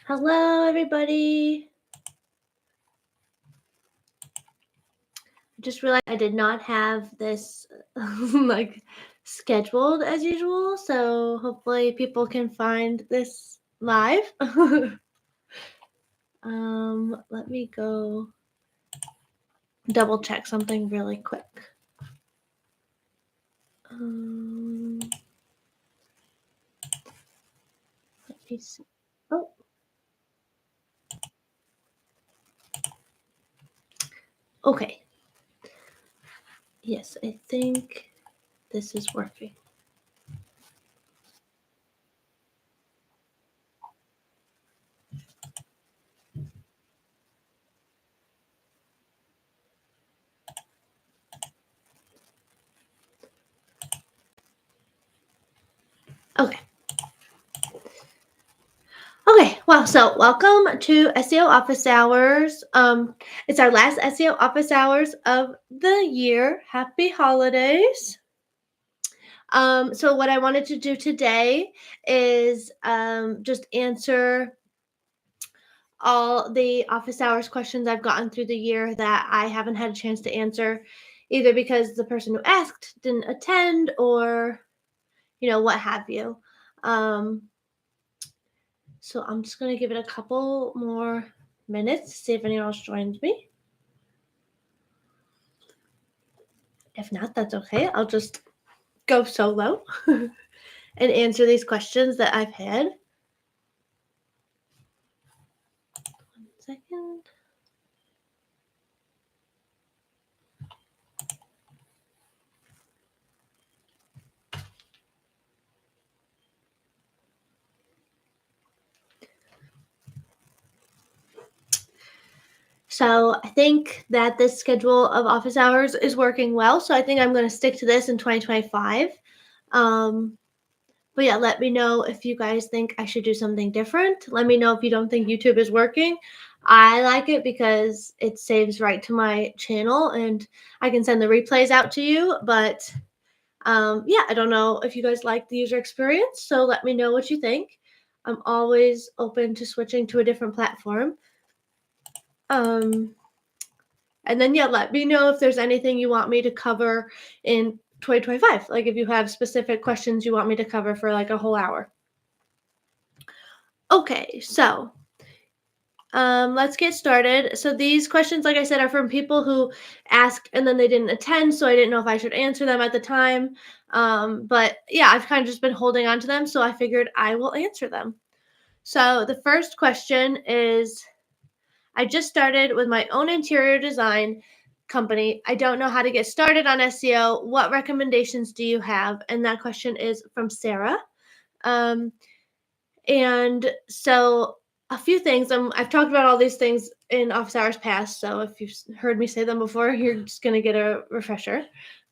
Hello, everybody. I just realized I did not have this like scheduled as usual, so hopefully people can find this live. Let me go double check something really quick. Let me see. Oh. Okay. Yes, I think this is working. Okay. Okay, well, so welcome to SEO Office Hours. It's our last SEO Office Hours of the year. Happy holidays. So what I wanted to do today is just answer all the office hours questions I've gotten through the year that I haven't had a chance to answer, either because the person who asked didn't attend or, what have you. So I'm just going to give it a couple more minutes to see if anyone else joins me. If not, that's okay. I'll just go solo and answer these questions that I've had. 1 second. So I think that this schedule of office hours is working well. So I think I'm going to stick to this in 2025. But yeah, let me know if you guys think I should do something different. Let me know if you don't think YouTube is working. I like it because it saves right to my channel and I can send the replays out to you. But yeah, I don't know if you guys like the user experience. So let me know what you think. I'm always open to switching to a different platform. And then, yeah, let me know if there's anything you want me to cover in 2025. Like if you have specific questions you want me to cover for like a whole hour. Okay, so let's get started. So these questions, like I said, are from people who asked and then they didn't attend. So I didn't know if I should answer them at the time. But yeah, I've kind of just been holding on to them. So I figured I will answer them. So the first question is, I just started with my own interior design company. I don't know how to get started on SEO. What recommendations do you have? And that question is from Sarah. And so a few things. I've talked about all these things in office hours past. So if you've heard me say them before, you're just going to get a refresher.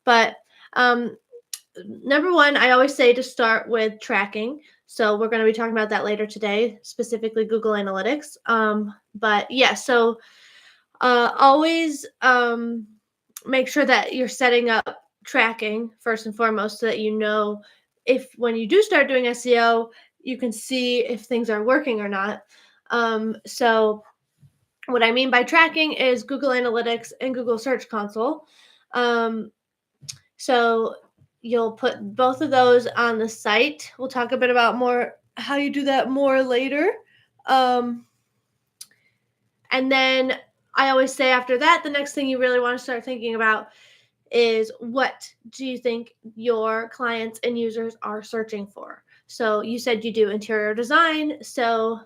But number one, I always say to start with tracking. So we're going to be talking about that later today, specifically Google Analytics. But yeah, so always make sure that you're setting up tracking first and foremost so that you know if when you do start doing SEO, you can see if things are working or not. So what I mean by tracking is Google Analytics and Google Search Console. So you'll put both of those on the site. We'll talk a bit about more how you do that more later. And then I always say after that, the next thing you really want to start thinking about is what do you think your clients and users are searching for? So you said you do interior design. So,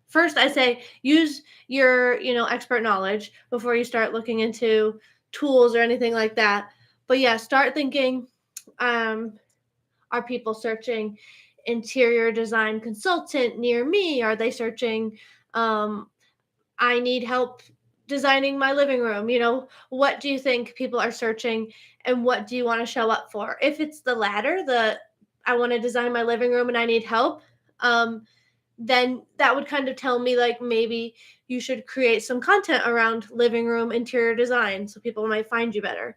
first I say use your, expert knowledge before you start looking into tools or anything like that. But yeah, start thinking, are people searching interior design consultant near me? Are they searching, I need help designing my living room? What do you think people are searching and what do you want to show up for? If it's the latter, I want to design my living room and I need help, then that would kind of tell me like maybe you should create some content around living room interior design so people might find you better.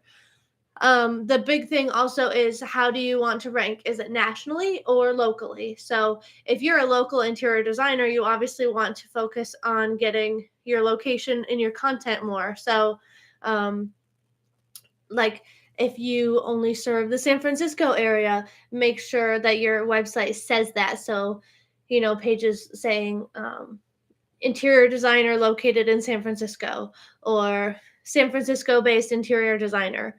The big thing also is, how do you want to rank? Is it nationally or locally? So if you're a local interior designer, you obviously want to focus on getting your location and your content more. So like if you only serve the San Francisco area, make sure that your website says that. So, pages saying interior designer located in San Francisco, or San Francisco based interior designer.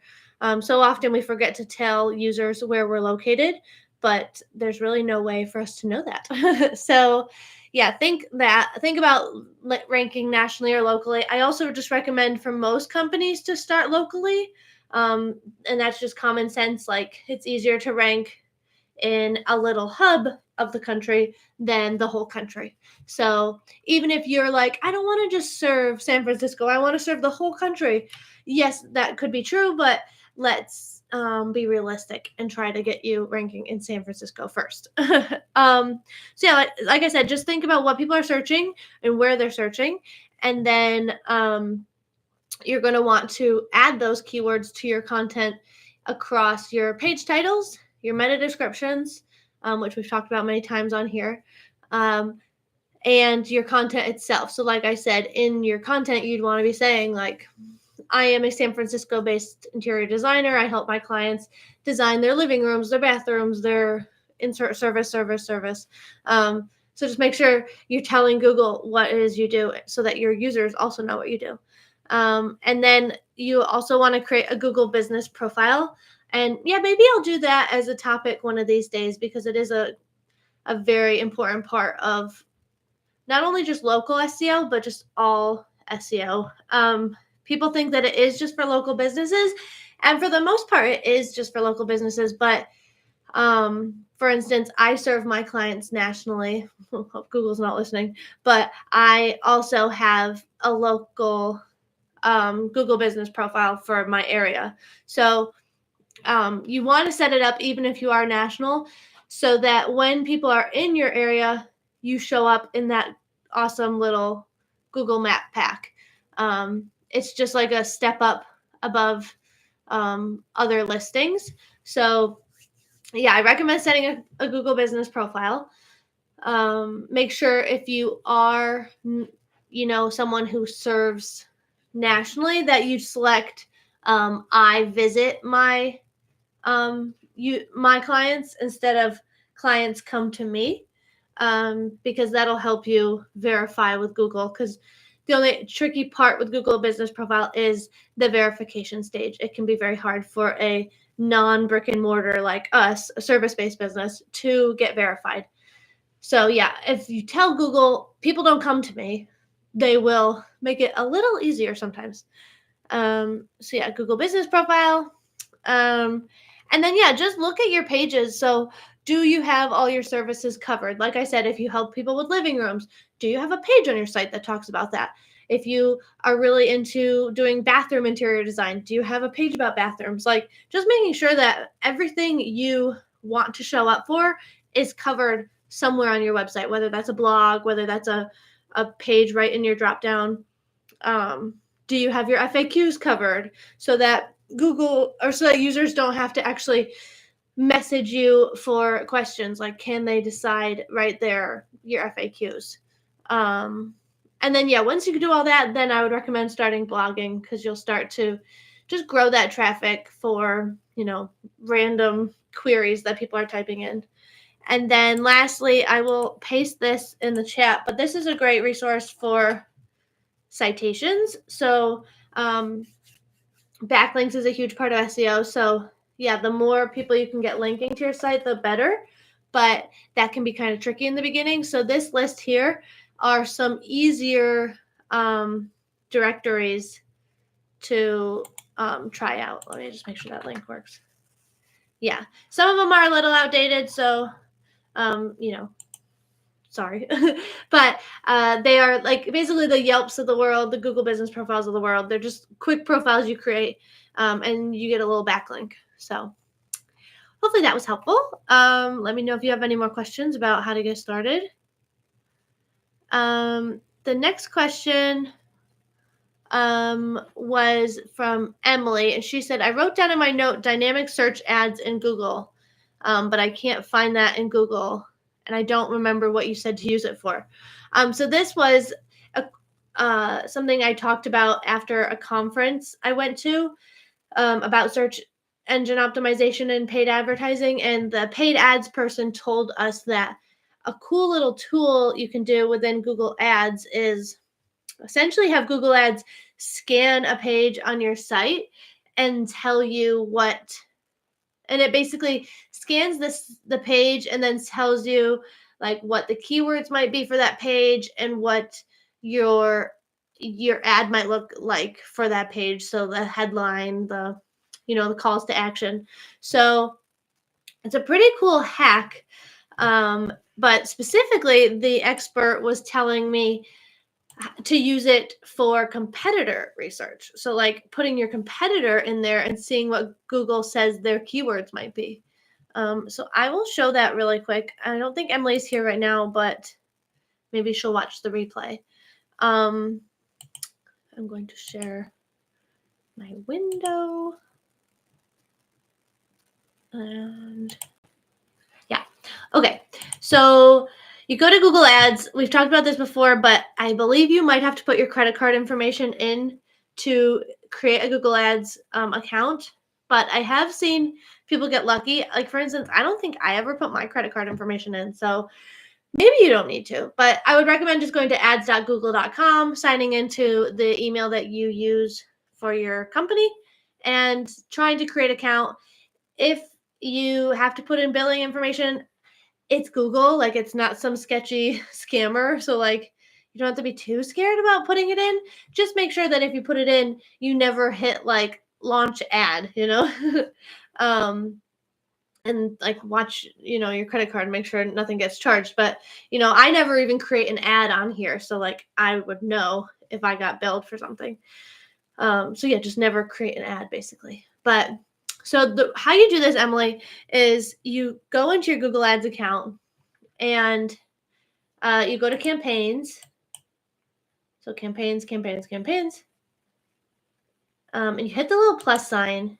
So often we forget to tell users where we're located, but there's really no way for us to know that. So yeah, think about ranking nationally or locally. I also just recommend for most companies to start locally. And that's just common sense. Like, it's easier to rank in a little hub of the country than the whole country. So even if you're like, I don't want to just serve San Francisco, I want to serve the whole country. Yes, that could be true, but let's be realistic and try to get you ranking in San Francisco first. So yeah, like I said, just think about what people are searching and where they're searching, and then you're going to want to add those keywords to your content across your page titles, your meta descriptions, which we've talked about many times on here, and your content itself. So like I said, in your content, you'd want to be saying like, I am a San Francisco based interior designer. I help my clients design their living rooms, their bathrooms, their insert service. So just make sure you're telling Google what it is you do so that your users also know what you do. And then you also want to create a Google business profile. And yeah, maybe I'll do that as a topic one of these days, because it is a very important part of not only just local SEO, but just all SEO. People think that it is just for local businesses, and for the most part, it is just for local businesses. But for instance, I serve my clients nationally. Hope Google's not listening, but I also have a local Google business profile for my area. So you want to set it up even if you are national, so that when people are in your area, you show up in that awesome little Google map pack. It's just like a step up above other listings. So yeah, I recommend setting a Google business profile. Make sure if you are, someone who serves nationally, that you select I visit my my clients instead of clients come to me, because that'll help you verify with Google. Because the only tricky part with Google Business Profile is the verification stage. It can be very hard for a non-brick and mortar like us, a service-based business, to get verified. So yeah, if you tell Google people don't come to me, they will make it a little easier sometimes. So yeah, Google Business Profile. And then yeah, just look at your pages. So do you have all your services covered? Like I said, if you help people with living rooms, do you have a page on your site that talks about that? If you are really into doing bathroom interior design, do you have a page about bathrooms? Like, just making sure that everything you want to show up for is covered somewhere on your website, whether that's a blog, whether that's a page right in your drop down. Do you have your FAQs covered, so that so that users don't have to actually message you for questions? Like, can they decide right there your FAQs? And then yeah, once you can do all that, then I would recommend starting blogging, because you'll start to just grow that traffic for, random queries that people are typing in. And then lastly, I will paste this in the chat, but this is a great resource for citations. So backlinks is a huge part of SEO. So yeah, the more people you can get linking to your site, the better. But that can be kind of tricky in the beginning. So this list here are some easier directories to try out. Let me just make sure that link works. Yeah, some of them are a little outdated, so sorry. But they are like basically the Yelps of the world, the Google business profiles of the world. They're just quick profiles you create, and you get a little backlink. So hopefully that was helpful. Let me know if you have any more questions about how to get started. The next question was from Emily, and she said, I wrote down in my note dynamic search ads in Google, but I can't find that in Google, and I don't remember what you said to use it for. So this was something I talked about after a conference I went to about search engine optimization and paid advertising, and the paid ads person told us that a cool little tool you can do within Google Ads is essentially have Google Ads scan a page on your site and tell you what, and it basically scans the page and then tells you like what the keywords might be for that page and what your ad might look like for that page. So the headline, the the calls to action. So it's a pretty cool hack. But specifically, the expert was telling me to use it for competitor research. So like putting your competitor in there and seeing what Google says their keywords might be. So I will show that really quick. I don't think Emily's here right now, but maybe she'll watch the replay. I'm going to share my window. And yeah, okay. So you go to Google Ads. We've talked about this before, but I believe you might have to put your credit card information in to create a Google Ads account. But I have seen people get lucky. Like, for instance, I don't think I ever put my credit card information in. So maybe you don't need to. But I would recommend just going to ads.google.com, signing into the email that you use for your company, and trying to create an account. If you have to put in billing information, it's Google, like it's not some sketchy scammer. So like you don't have to be too scared about putting it in. Just make sure that if you put it in, you never hit like launch ad, and like watch, your credit card, make sure nothing gets charged. But, I never even create an ad on here. So like I would know if I got billed for something. So yeah, just never create an ad basically. But so how you do this, Emily, is you go into your Google Ads account and you go to campaigns. So campaigns. And you hit the little plus sign.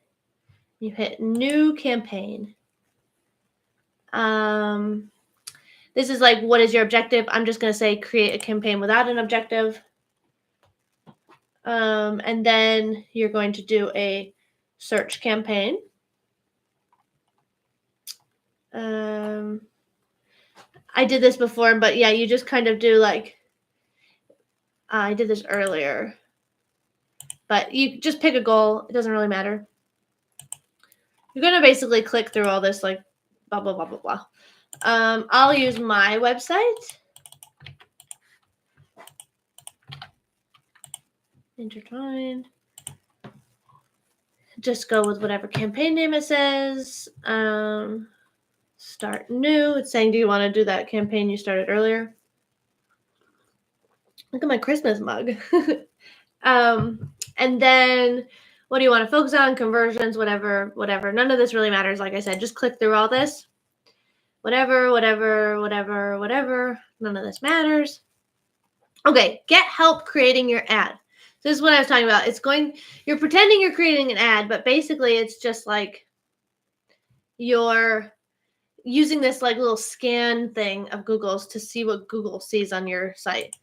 You hit new campaign. This is like, what is your objective? I'm just going to say create a campaign without an objective. And then you're going to do a search campaign. I did this before, but yeah, you just kind of do like, I did this earlier, but you just pick a goal. It doesn't really matter. You're going to basically click through all this, like blah, blah, blah, blah, blah. I'll use my website. Intertwined. Just go with whatever campaign name it says. Start new. It's saying, do you want to do that campaign you started earlier? Look at my Christmas mug. And then what do you want to focus on? Conversions, whatever. None of this really matters. Like I said, just click through all this. Whatever. None of this matters. Okay, get help creating your ad. So this is what I was talking about. You're pretending you're creating an ad, but basically it's just like you're using this like little scan thing of Google's to see what Google sees on your site.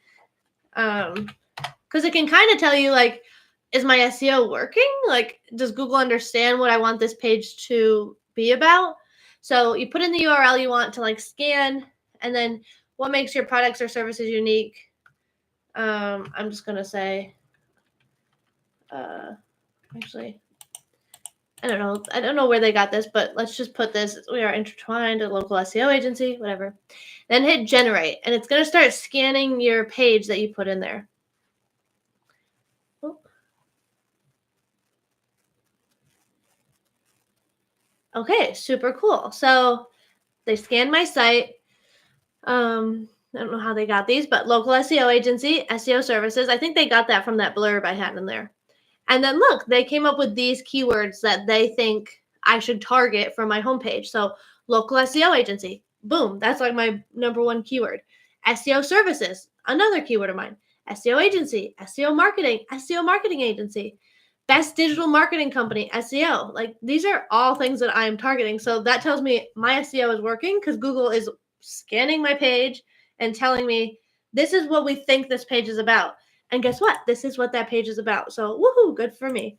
Because it can kind of tell you like, is my SEO working? Like, does Google understand what I want this page to be about? So you put in the URL you want to like scan, and then what makes your products or services unique. I'm just going to say, actually, I don't know where they got this, but let's just put this. We are intertwined, a local SEO agency, whatever. Then hit generate, and it's going to start scanning your page that you put in there. Okay, super cool. So they scanned my site. I don't know how they got these, but local SEO agency, SEO services. I think they got that from that blurb I had in there. And then look, they came up with these keywords that they think I should target for my homepage. So local SEO agency, boom, that's like my number one keyword. SEO services, another keyword of mine. SEO agency, SEO marketing agency, best digital marketing company, SEO. Like these are all things that I am targeting. So that tells me my SEO is working because Google is scanning my page and telling me this is what we think this page is about. And guess what? This is what that page is about. So woohoo, good for me.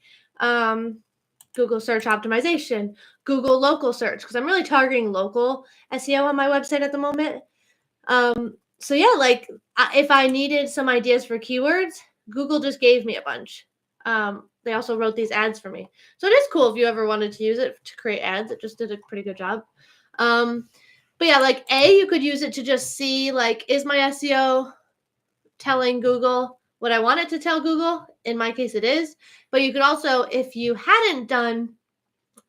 Google search optimization, Google local search, because I'm really targeting local SEO on my website at the moment. So yeah, like if I needed some ideas for keywords, Google just gave me a bunch. They also wrote these ads for me. So it is cool if you ever wanted to use it to create ads. It just did a pretty good job. But yeah, like you could use it to just see like, is my SEO telling Google what I want it to tell Google? In my case, it is. But you could also, if you hadn't done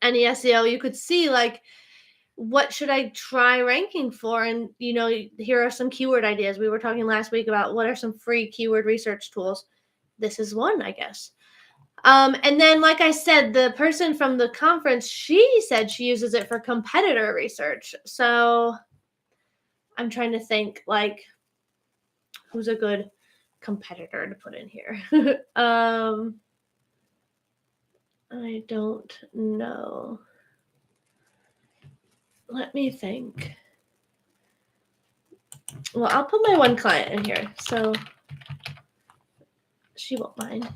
any SEO, you could see like, what should I try ranking for? And, here are some keyword ideas. We were talking last week about what are some free keyword research tools. This is one, I guess. And then, like I said, the person from the conference, she said she uses it for competitor research. So I'm trying to think, like, who's a good competitor to put in here? I don't know. Let me think. Well, I'll put my one client in here, so she won't mind.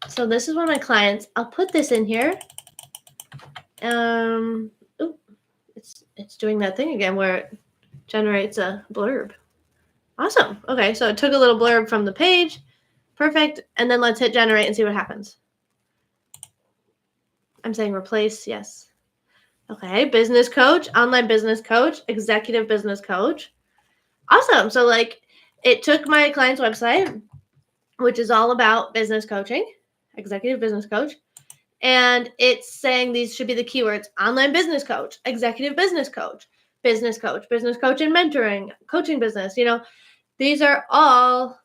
So this is one of my clients. I'll put this in here. It's doing that thing again where it generates a blurb. Awesome. Okay, so it took a little blurb from the page. Perfect. And then let's hit generate and see what happens. I'm saying replace, yes. Okay, business coach, online business coach, executive business coach. Awesome. So like it took my client's website, which is all about business coaching, executive business coach, and it's saying these should be the keywords: online business coach, executive business coach, business coach and mentoring, coaching business. These are all,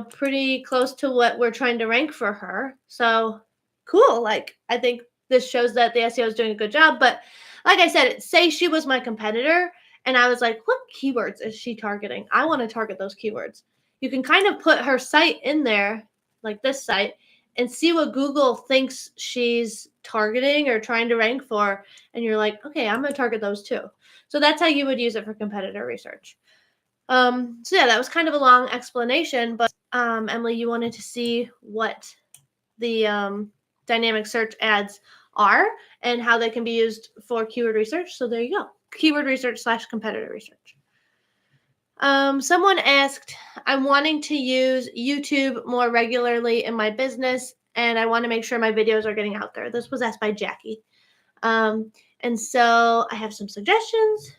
pretty close to what we're trying to rank for her. So cool. Like, I think this shows that the SEO is doing a good job. But like I said, say she was my competitor and I was like, what keywords is she targeting? I want to target those keywords. You can kind of put her site in there, like this site, and see what Google thinks she's targeting or trying to rank for. And you're like, okay, I'm going to target those too. So that's how you would use it for competitor research. So yeah, that was kind of a long explanation, but Emily, you wanted to see what the dynamic search ads are and how they can be used for keyword research. So there you go. Keyword research / competitor research. Someone asked, I'm wanting to use YouTube more regularly in my business, and I want to make sure my videos are getting out there. This was asked by Jackie. And so I have some suggestions.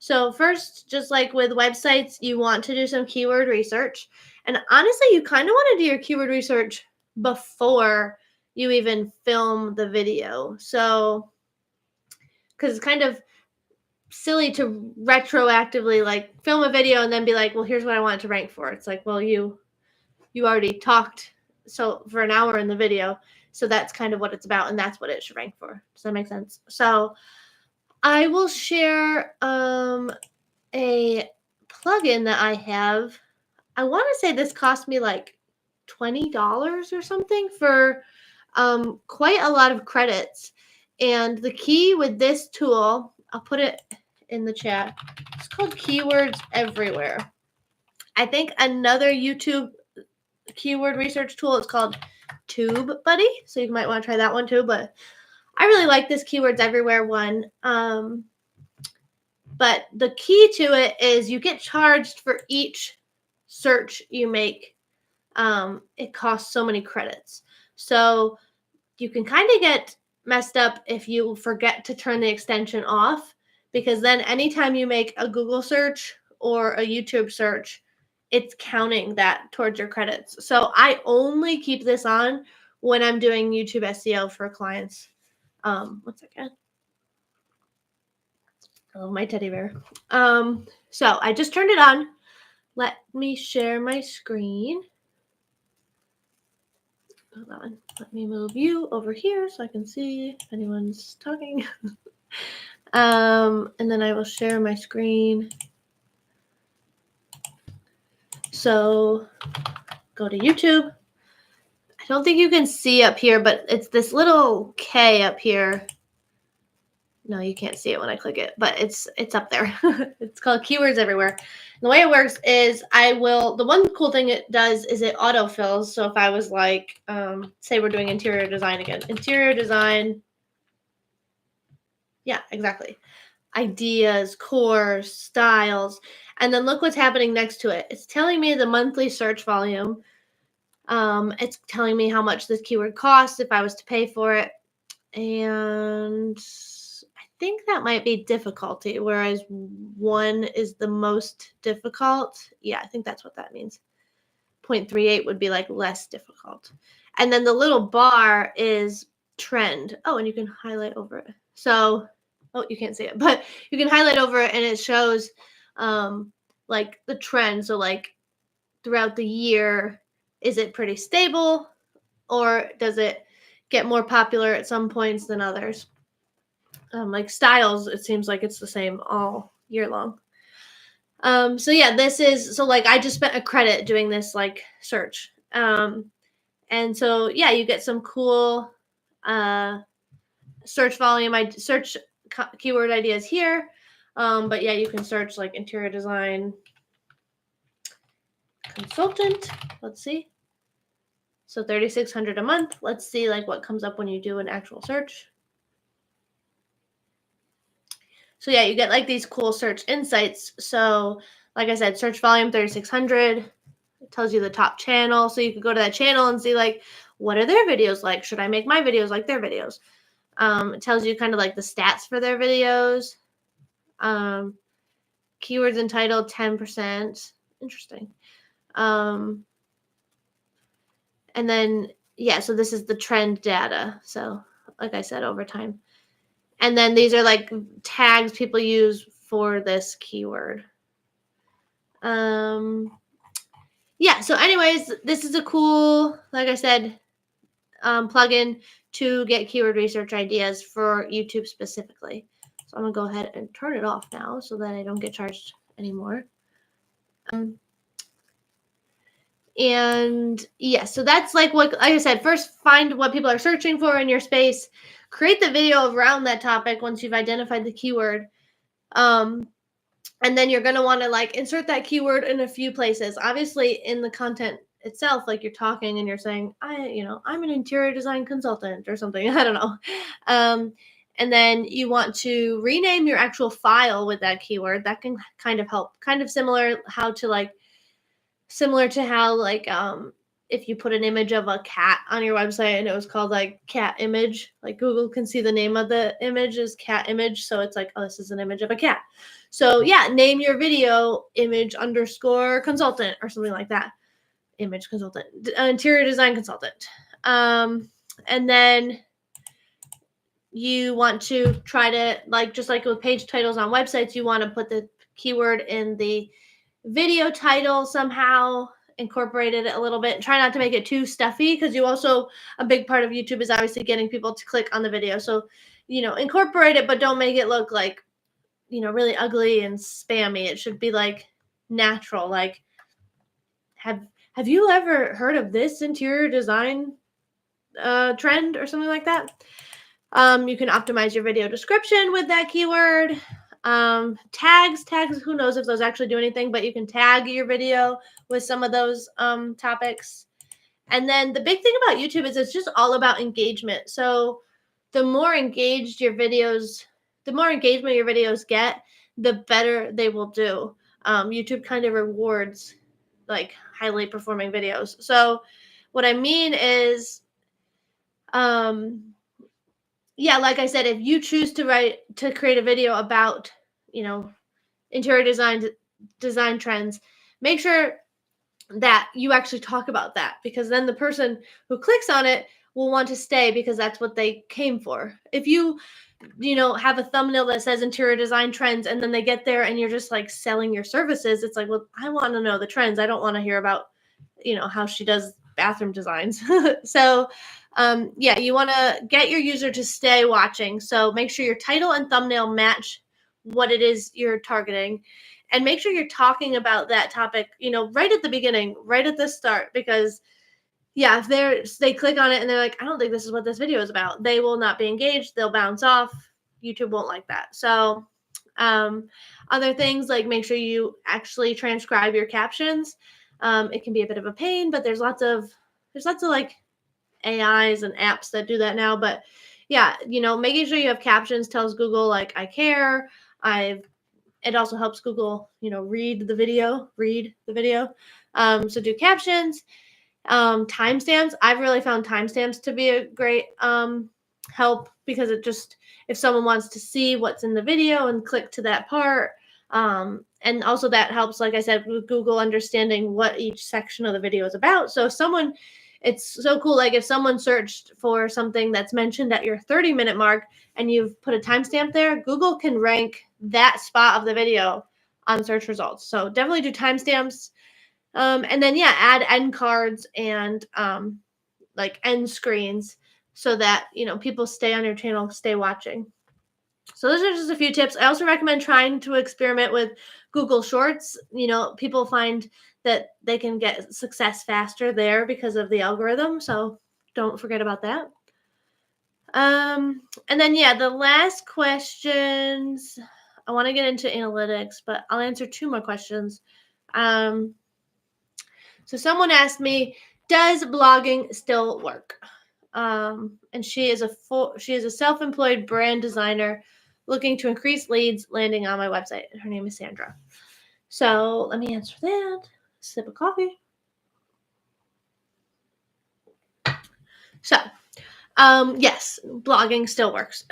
So first, just like with websites, you want to do some keyword research. And honestly, you kind of want to do your keyword research before you even film the video. So, because it's kind of silly to retroactively like film a video and then be like, well, here's what I want it to rank for. It's like, well, you already talked for an hour in the video. So that's kind of what it's about. And that's what it should rank for. Does that make sense? So I will share a plugin that I have. I want to say this cost me like $20 or something for quite a lot of credits. And the key with this tool, I'll put it in the chat. It's called Keywords Everywhere. I think another YouTube keyword research tool is called TubeBuddy. So you might want to try that one too. But I really like this Keywords Everywhere one. But the key to it is you get charged for each search you make. It costs so many credits. So you can kind of get messed up if you forget to turn the extension off, because then anytime you make a Google search or a YouTube search, it's counting that towards your credits. So I only keep this on when I'm doing YouTube SEO for clients. One second. Oh, my teddy bear. So I just turned it on. Let me share my screen. Hold on. Let me move you over here so I can see if anyone's talking. And then I will share my screen. So go to YouTube. I don't think you can see up here, but it's this little K up here. No, you can't see it when I click it, but it's up there. It's called Keywords Everywhere. And the way it works is the one cool thing it does is it autofills. So if I was like, say we're doing interior design again, interior design. Yeah, exactly. Ideas, core, styles. And then look what's happening next to it. It's telling me the monthly search volume. It's telling me how much this keyword costs if I was to pay for it. And I think that might be difficulty, whereas 1 is the most difficult. Yeah, I think that's what that means. 0.38 would be like less difficult. And then the little bar is trend. Oh, and you can highlight over it. So, oh, you can't see it, but you can highlight over it and it shows like the trend. So like throughout the year, is it pretty stable or does it get more popular at some points than others? Like styles, it seems like it's the same all year long. So yeah, like I just spent a credit doing this like search. And so yeah, you get some cool search volume. I search keyword ideas here. But yeah, you can search like interior design consultant. Let's see. So 3,600 a month. Let's see like what comes up when you do an actual search. So yeah, you get like these cool search insights. So like I said, search volume 3,600. It tells you the top channel. So you could go to that channel and see like, what are their videos like? Should I make my videos like their videos? It tells you kind of like the stats for their videos. Keywords entitled 10%. Interesting. And then, yeah, so this is the trend data. So like I said, over time. And then these are like tags people use for this keyword. Yeah, so anyways, this is a cool, like I said, plugin to get keyword research ideas for YouTube specifically. So I'm gonna go ahead and turn it off now so that I don't get charged anymore. And yeah, so that's like I said, first find what people are searching for in your space, create the video around that topic once you've identified the keyword. And then you're going to want to like insert that keyword in a few places. Obviously in the content itself, like you're talking and you're saying, I'm an interior design consultant or something. I don't know. And then you want to rename your actual file with that keyword. That can kind of help, kind of similar to how like, if you put an image of a cat on your website and it was called like cat image, like Google can see the name of the image is cat image. So it's like, oh, this is an image of a cat. So yeah, name your video image _ consultant or something like that. Image consultant, interior design consultant. And then you want to try to like, just like with page titles on websites, you want to put the keyword in the video title somehow, incorporated it a little bit. Try not to make it too stuffy because a big part of YouTube is obviously getting people to click on the video. So, incorporate it, but don't make it look like, really ugly and spammy. It should be like natural. Like, have you ever heard of this interior design trend or something like that? You can optimize your video description with that keyword. Tags, who knows if those actually do anything, but you can tag your video with some of those topics. And then the big thing about YouTube is it's just all about engagement. So the more engagement your videos get, the better they will do. YouTube kind of rewards like highly performing videos. So what I mean is, yeah, like I said, if you choose to create a video about, interior design trends, make sure that you actually talk about that, because then the person who clicks on it will want to stay because that's what they came for. If you have a thumbnail that says interior design trends and then they get there and you're just like selling your services, it's like, well, I want to know the trends. I don't want to hear about, how she does bathroom designs. So yeah, you want to get your user to stay watching. So make sure your title and thumbnail match what it is you're targeting. and make sure you're talking about that topic, right at the beginning, right at the start, because yeah, if they click on it and they're like, I don't think this is what this video is about, they will not be engaged. They'll bounce off. YouTube won't like that. So other things, like make sure you actually transcribe your captions. It can be a bit of a pain, but there's lots of like AIs and apps that do that now. But yeah, making sure you have captions tells Google like, I care. It also helps Google, read the video. So do captions. Timestamps. I've really found timestamps to be a great help, because if someone wants to see what's in the video and click to that part, and also that helps, like I said, with Google understanding what each section of the video is about. So it's so cool. Like if someone searched for something that's mentioned at your 30-minute mark and you've put a timestamp there, Google can rank that spot of the video on search results. So definitely do timestamps. And then, add end cards and like end screens so that, people stay on your channel, stay watching. So those are just a few tips. I also recommend trying to experiment with Google Shorts. People find that they can get success faster there because of the algorithm. So don't forget about that. And then, the last questions, I want to get into analytics, but I'll answer 2 more questions. So someone asked me, does blogging still work? And she is a self-employed brand designer looking to increase leads landing on my website. Her name is Sandra. So let me answer that. Sip of coffee. So, yes, blogging still works.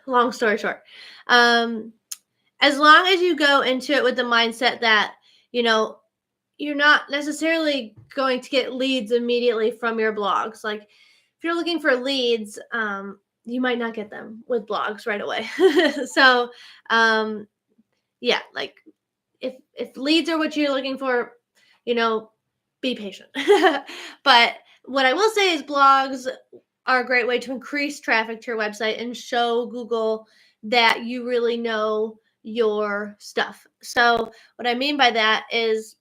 Long story short. As long as you go into it with the mindset that, you're not necessarily going to get leads immediately from your blogs. Like if you're looking for leads, you might not get them with blogs right away. So, like if leads are what you're looking for, be patient. But what I will say is blogs are a great way to increase traffic to your website and show Google that you really know your stuff. So what I mean by that is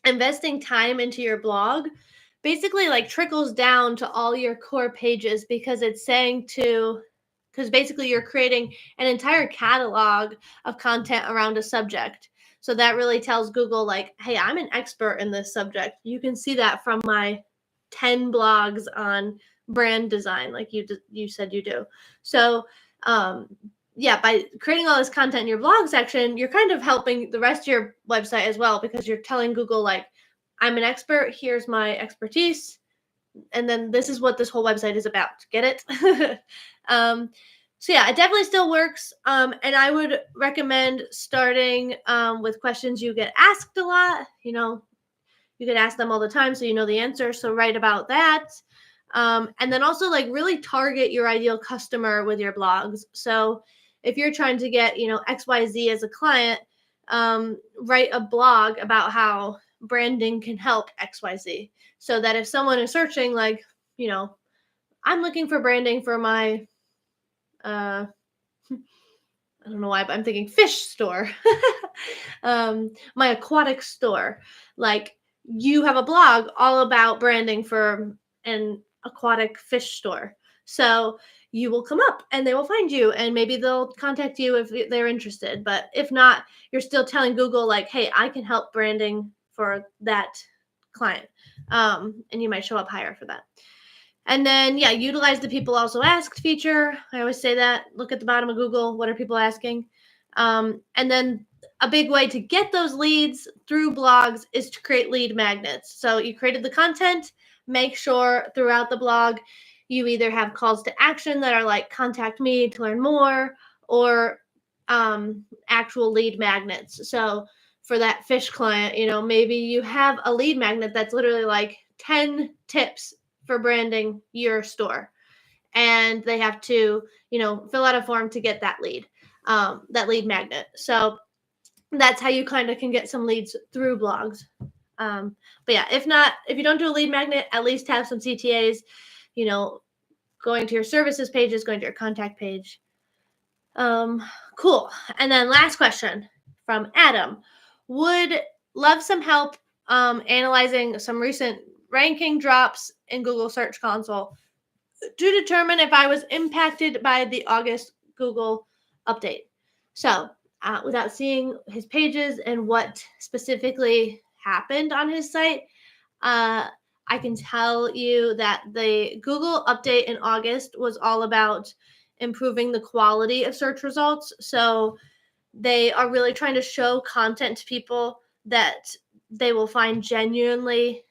investing time into your blog basically like trickles down to all your core pages, because basically you're creating an entire catalog of content around a subject. So that really tells Google like, hey, I'm an expert in this subject. You can see that from my 10 blogs on brand design, like you said you do. So by creating all this content in your blog section, you're kind of helping the rest of your website as well, because you're telling Google like, I'm an expert, here's my expertise, and then this is what this whole website is about. Get it? So it definitely still works. And I would recommend starting with questions you get asked a lot. You get asked them all the time, so you know the answer. So write about that. And then also like really target your ideal customer with your blogs. So if you're trying to get, XYZ as a client, write a blog about how branding can help XYZ. So that if someone is searching like, I'm looking for branding for my, I don't know why, but I'm thinking fish store, my aquatic store. Like you have a blog all about branding for an aquatic fish store. So you will come up and they will find you, and maybe they'll contact you if they're interested. But if not, you're still telling Google like, hey, I can help branding for that client. And you might show up higher for that. And then, utilize the people also asked feature. I always say that. Look at the bottom of Google. What are people asking? And then a big way to get those leads through blogs is to create lead magnets. So you created the content. Make sure throughout the blog, you either have calls to action that are like, contact me to learn more, or actual lead magnets. So for that fish client, maybe you have a lead magnet that's literally like 10 tips for branding your store, and they have to, fill out a form to get that lead magnet. So that's how you kind of can get some leads through blogs. If you don't do a lead magnet, at least have some CTAs, going to your services pages, going to your contact page. Cool. And then last question from Adam. would love some help analyzing some recent ranking drops in Google Search Console to determine if I was impacted by the August Google update. So, without seeing his pages and what specifically happened on his site, I can tell you that the Google update in August was all about improving the quality of search results. So, they are really trying to show content to people that they will find genuinely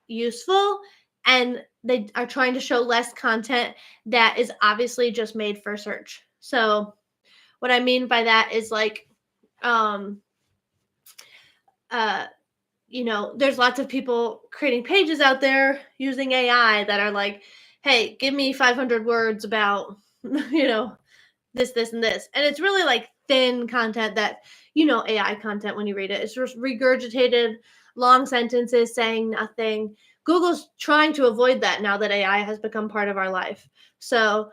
useful, and they are trying to show less content that is obviously just made for search. So what I mean by that is like um uh there's lots of people creating pages out there using AI that are like, hey, give me 500 words about this and this, and it's really like thin content that AI content. When you read it, it's just regurgitated long sentences saying nothing. Google's trying to avoid that now that AI has become part of our life. So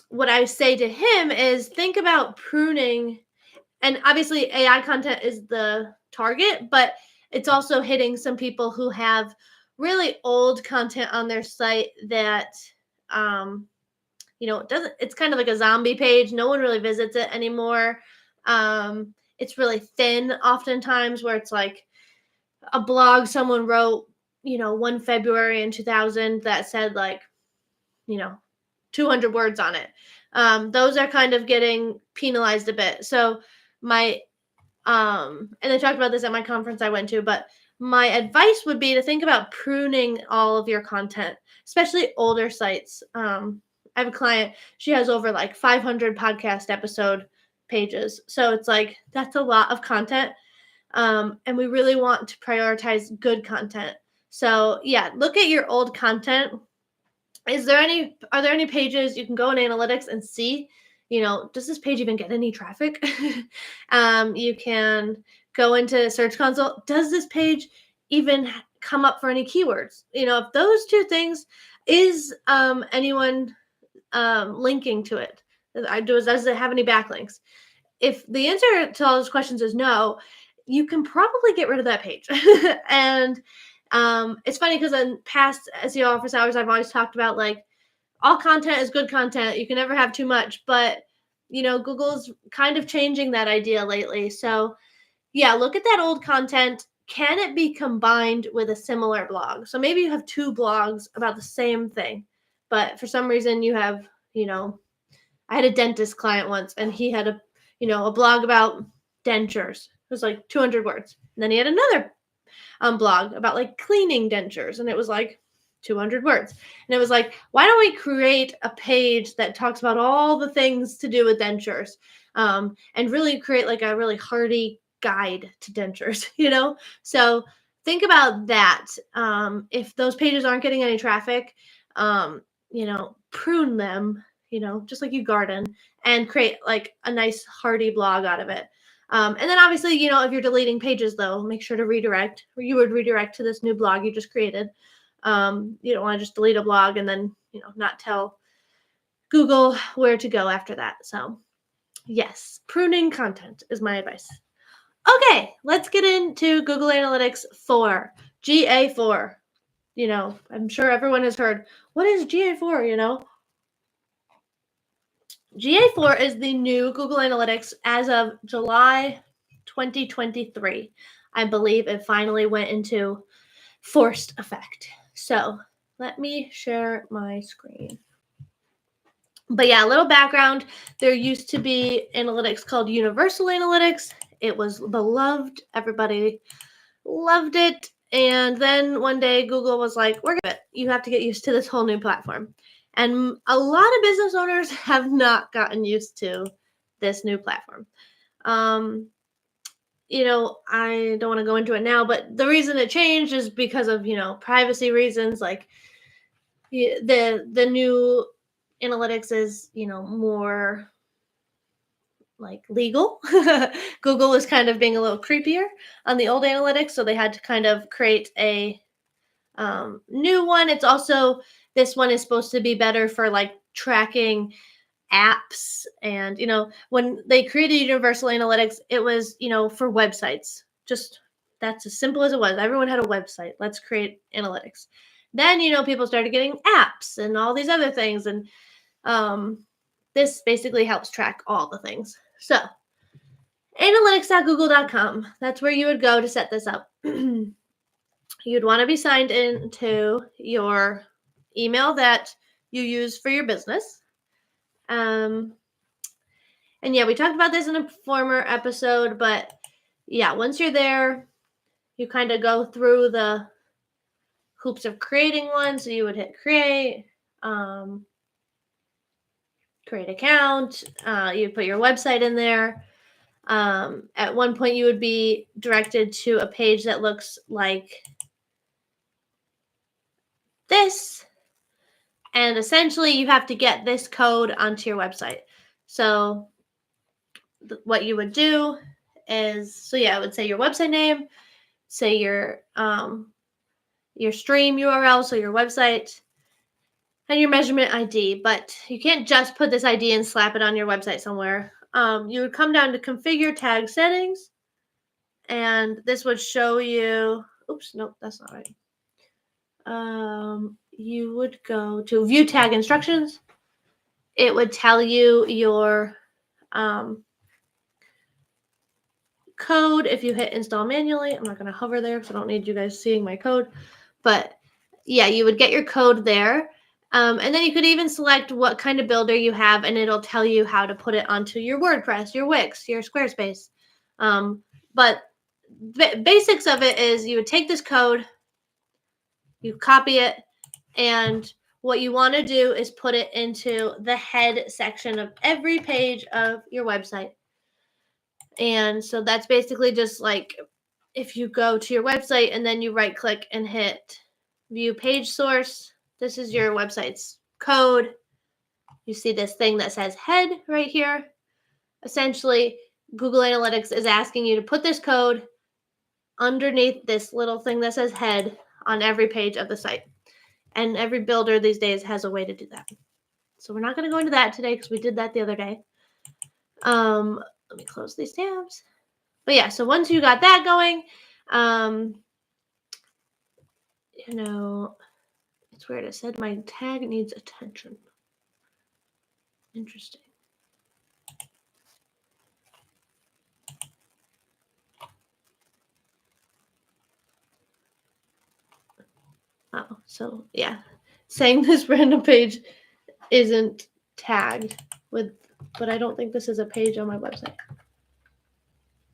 what I say to him is think about pruning, and obviously AI content is the target, but it's also hitting some people who have really old content on their site that it doesn't, it's kind of like a zombie page. No one really visits it anymore. It's really thin oftentimes, where it's like a blog someone wrote, 1 February in 2000 that said like, 200 words on it. Those are kind of getting penalized a bit. So my, and I talked about this at my conference I went to, but my advice would be to think about pruning all of your content, especially older sites. I have a client, she has over like 500 podcast episode pages. So it's like, that's a lot of content. And we really want to prioritize good content. So yeah, look at your old content. Are there any pages you can go in analytics and see, does this page even get any traffic? You can go into Search Console. Does this page even come up for any keywords? If those two things, is anyone linking to it? Does it have any backlinks? If the answer to all those questions is no, you can probably get rid of that page. And it's funny because in past SEO Office Hours, I've always talked about like all content is good content. You can never have too much, but Google's kind of changing that idea lately. So yeah, look at that old content. Can it be combined with a similar blog? So maybe you have two blogs about the same thing, but for some reason you have, I had a dentist client once, and he had a blog about dentures. It was like 200 words. And then he had another blog about like cleaning dentures, and it was like 200 words. And it was like, why don't we create a page that talks about all the things to do with dentures, and really create like a really hearty guide to dentures, So think about that. If those pages aren't getting any traffic, prune them, just like you garden, and create like a nice hearty blog out of it. And then obviously, if you're deleting pages though, make sure to redirect, or you would redirect to this new blog you just created. You don't want to just delete a blog and then, not tell Google where to go after that. So yes, pruning content is my advice. Okay, let's get into Google Analytics 4, GA4. I'm sure everyone has heard, what is GA4, GA4 is the new Google Analytics as of July 2023. I believe it finally went into forced effect. So let me share my screen. But yeah, a little background. There used to be analytics called Universal Analytics. It was beloved. Everybody loved it. And then one day Google was like, you have to get used to this whole new platform. And a lot of business owners have not gotten used to this new platform. I don't want to go into it now, but the reason it changed is because of, privacy reasons. Like the new analytics is, more like legal. Google is kind of being a little creepier on the old analytics, so they had to kind of create a new one. It's also, this one is supposed to be better for like tracking apps. And, when they created Universal Analytics, it was, for websites. Just that's as simple as it was. Everyone had a website. Let's create analytics. Then, people started getting apps and all these other things. And this basically helps track all the things. So analytics.google.com. That's where you would go to set this up. You'd want to be signed into your email that you use for your business. And yeah, we talked about this in a former episode, but yeah, once you're there, you kind of go through the hoops of creating one. So you would hit create, create account, you put your website in there. At one point, you would be directed to a page that looks like this. And essentially, you have to get this code onto your website. So what you would do is, I would say your website name, say your stream URL, so your website, and your measurement ID. But you can't just put this ID and slap it on your website somewhere. You would come down to configure tag settings, and this would show you, oops, nope, that's not right. You would go to view tag instructions. It would tell you your code if you hit install manually. I'm not going to hover there because I don't need you guys seeing my code. But yeah, you would get your code there. And then you could even select what kind of builder you have, and it'll tell you how to put it onto your WordPress, your Wix, your Squarespace. But the basics of it is you would take this code, you copy it, and what you want to do is put it into the head section of every page of your website. And so that's basically just like if you go to your website and then you right click and hit view page source, this is your website's code. You see this thing that says head right here. Essentially, Google Analytics is asking you to put this code underneath this little thing that says head on every page of the site. And every builder these days has a way to do that. So we're not going to go into that today because we did that the other day. Let me close these tabs. But yeah, so once you got that going, it's weird. It said my tag needs attention. Interesting. Oh, so yeah, saying this random page isn't tagged with, but I don't think this is a page on my website.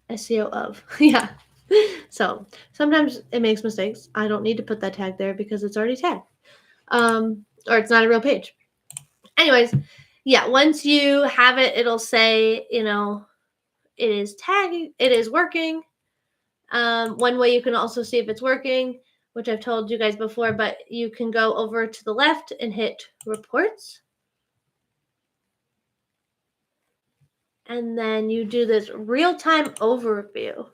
SEO of, yeah. So sometimes it makes mistakes. I don't need to put that tag there because it's already tagged, or it's not a real page. Anyways, yeah, once you have it, it'll say, it is tagging, it is working. One way you can also see if it's working, which I've told you guys before, but you can go over to the left and hit reports. And then you do this real-time overview.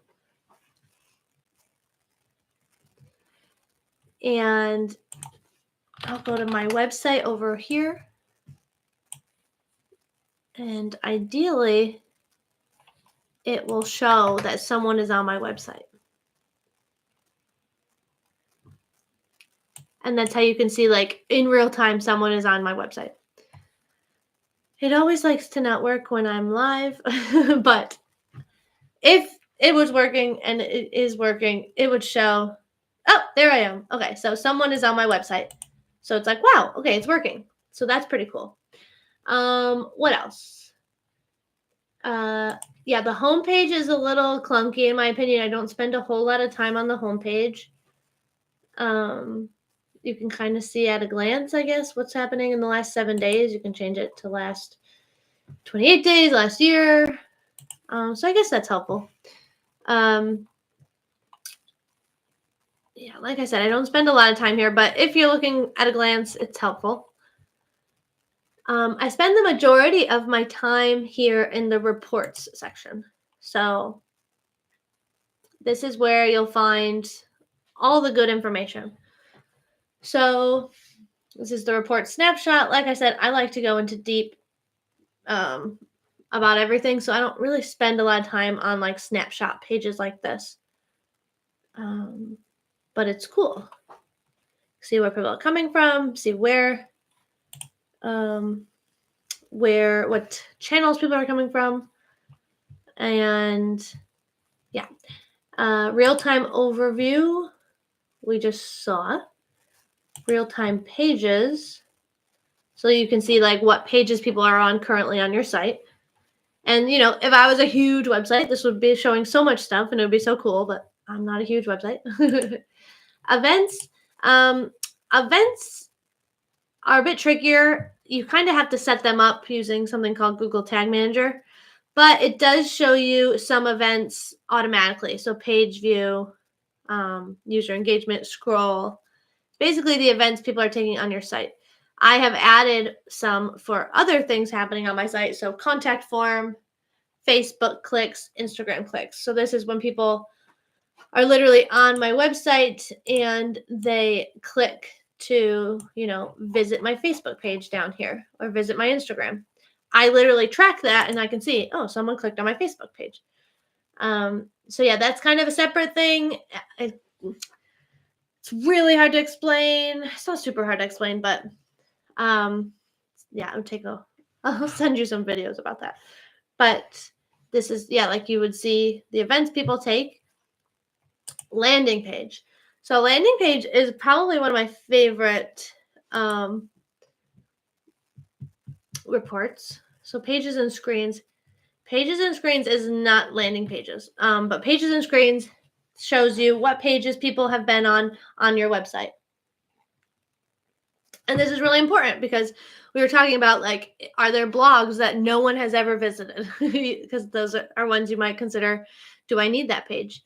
And I'll go to my website over here. And ideally, it will show that someone is on my website. And that's how you can see, like, in real time, someone is on my website. It always likes to not work when I'm live, but if it was working and it is working, it would show, oh, there I am. Okay, so someone is on my website. So it's like, wow, okay, it's working. So that's pretty cool. What else? Yeah, the homepage is a little clunky in my opinion. I don't spend a whole lot of time on the homepage. You can kind of see at a glance, I guess, what's happening in the last 7 days. You can change it to last 28 days, last year. So I guess that's helpful. Yeah, like I said, I don't spend a lot of time here, but if you're looking at a glance, it's helpful. I spend the majority of my time here in the reports section. So this is where you'll find all the good information. So this is the report snapshot. Like I said, I like to go into deep about everything. So I don't really spend a lot of time on like snapshot pages like this. But it's cool. See where people are coming from, see what channels people are coming from. And yeah, real-time overview, we just saw. Real-time pages, so you can see like what pages people are on currently on your site. And if I was a huge website, this would be showing so much stuff and it would be so cool, but I'm not a huge website. Events. Events are a bit trickier. You kind of have to set them up using something called Google Tag Manager, but it does show you some events automatically. So page view, user engagement, scroll, basically the events people are taking on your site. I have added some for other things happening on my site. So contact form, Facebook clicks, Instagram clicks. So this is when people are literally on my website and they click to, visit my Facebook page down here or visit my Instagram. I literally track that and I can see, oh, someone clicked on my Facebook page. So yeah, that's kind of a separate thing. It's really hard to explain. It's not super hard to explain, but yeah, I'll send you some videos about that. But this is, like you would see the events people take. Landing page. So landing page is probably one of my favorite reports. So pages and screens. Pages and screens is not landing pages, but pages and screens shows you what pages people have been on your website. And this is really important because we were talking about, like, are there blogs that no one has ever visited? Because those are ones you might consider, do I need that page?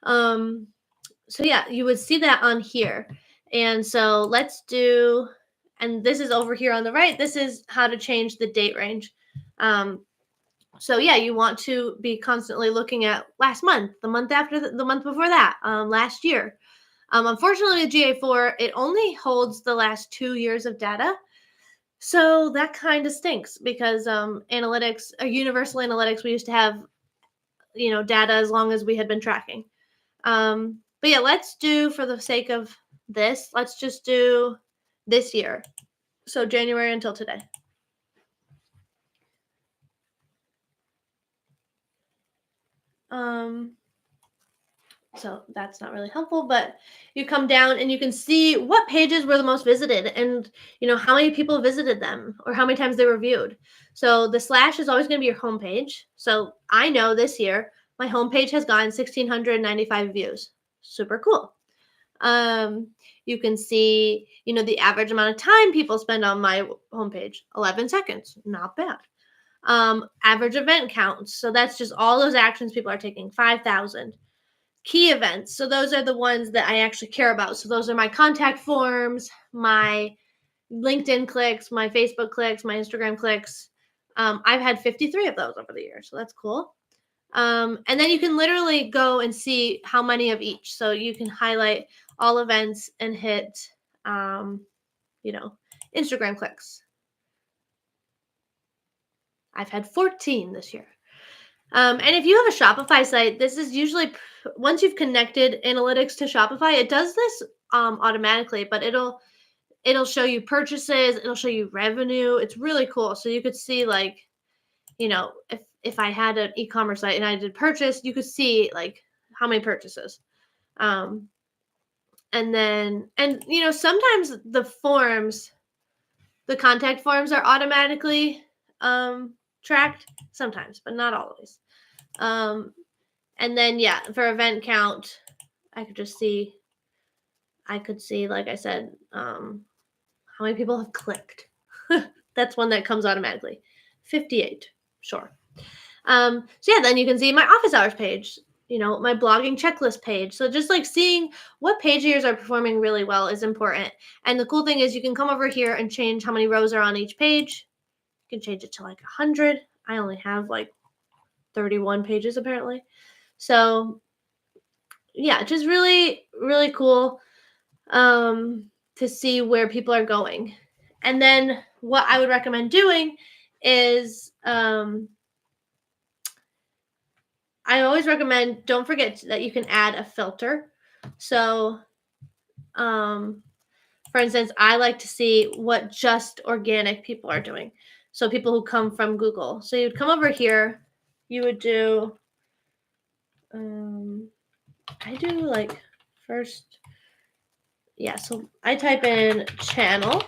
So yeah, you would see that on here. And so let's do, and this is over here on the right, this is how to change the date range. So yeah, you want to be constantly looking at last month, the month after, the month before that, last year. Unfortunately, with GA4, it only holds the last 2 years of data. So that kind of stinks because analytics, universal analytics, we used to have, data as long as we had been tracking. But yeah, let's do, for the sake of this, let's just do this year. So January until today. So that's not really helpful, but you come down and you can see what pages were the most visited and, how many people visited them or how many times they were viewed. So the slash is always going to be your homepage. So I know this year my homepage has gotten 1,695 views. Super cool. You can see, the average amount of time people spend on my homepage, 11 seconds, not bad. Average event counts. So that's just all those actions people are taking, 5,000. Key events. So those are the ones that I actually care about. So those are my contact forms, my LinkedIn clicks, my Facebook clicks, my Instagram clicks. I've had 53 of those over the years. So that's cool. And then you can literally go and see how many of each. So you can highlight all events and hit, Instagram clicks. I've had 14 this year. And if you have a Shopify site, this is usually, once you've connected analytics to Shopify, it does this automatically, but it'll show you purchases, it'll show you revenue. It's really cool. So you could see, like, if I had an e-commerce site and I did purchase, you could see like how many purchases. And sometimes the forms, the contact forms are automatically tracked sometimes, but not always. And then, yeah, for event count, I could see, like I said, how many people have clicked. That's one that comes automatically. 58, sure. So yeah, then you can see my office hours page, my blogging checklist page. So just like seeing what page of yours are performing really well is important. And the cool thing is you can come over here and change how many rows are on each page. You can change it to like 100. I only have like 31 pages apparently. So yeah, just really, really cool to see where people are going. And then what I would recommend doing is I always recommend, don't forget that you can add a filter. So for instance, I like to see what just organic people are doing. So people who come from Google. So you'd come over here, you would do, I do like first, yeah, so I type in channel,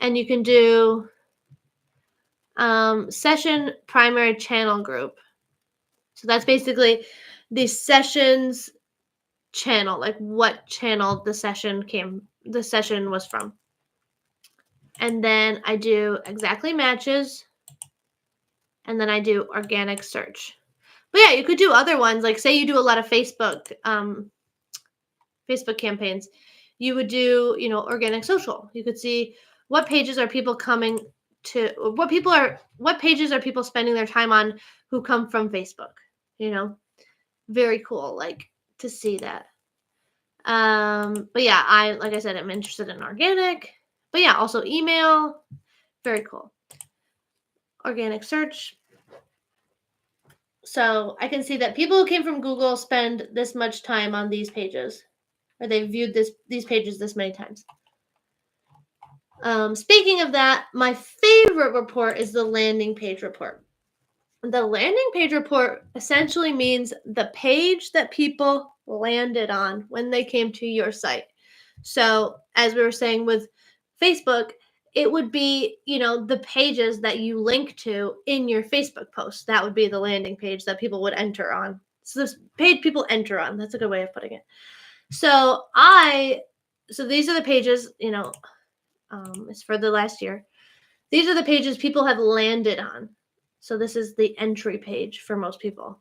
and you can do session primary channel group. So that's basically the sessions channel, like what channel the session was from. And then I do exactly matches, and then I do organic search. But yeah, you could do other ones, like say you do a lot of Facebook campaigns. You would do, organic social. You could see what pages are people coming to, what pages are people spending their time on who come from Facebook. Very cool, like to see that. But yeah, like I said, I'm interested in organic. But yeah, also email. Very cool. Organic search. So I can see that people who came from Google spend this much time on these pages, or they've viewed these pages this many times. Speaking of that, my favorite report is the landing page report. The landing page report essentially means the page that people landed on when they came to your site. So as we were saying with Facebook, it would be, the pages that you link to in your Facebook post. That would be the landing page that people would enter on. So this page people enter on. That's a good way of putting it. So these are the pages, it's for the last year. These are the pages people have landed on. So this is the entry page for most people.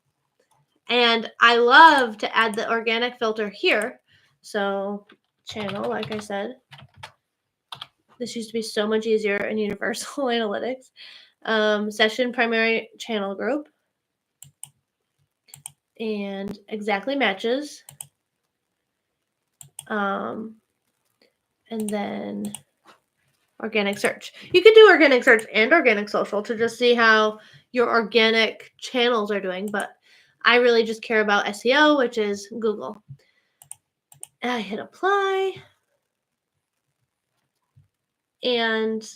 And I love to add the organic filter here. So channel, like I said, this used to be so much easier in Universal Analytics. Session primary channel group. And exactly matches. And then organic search. You could do organic search and organic social to just see how your organic channels are doing, but I really just care about SEO, which is Google. And I hit apply, and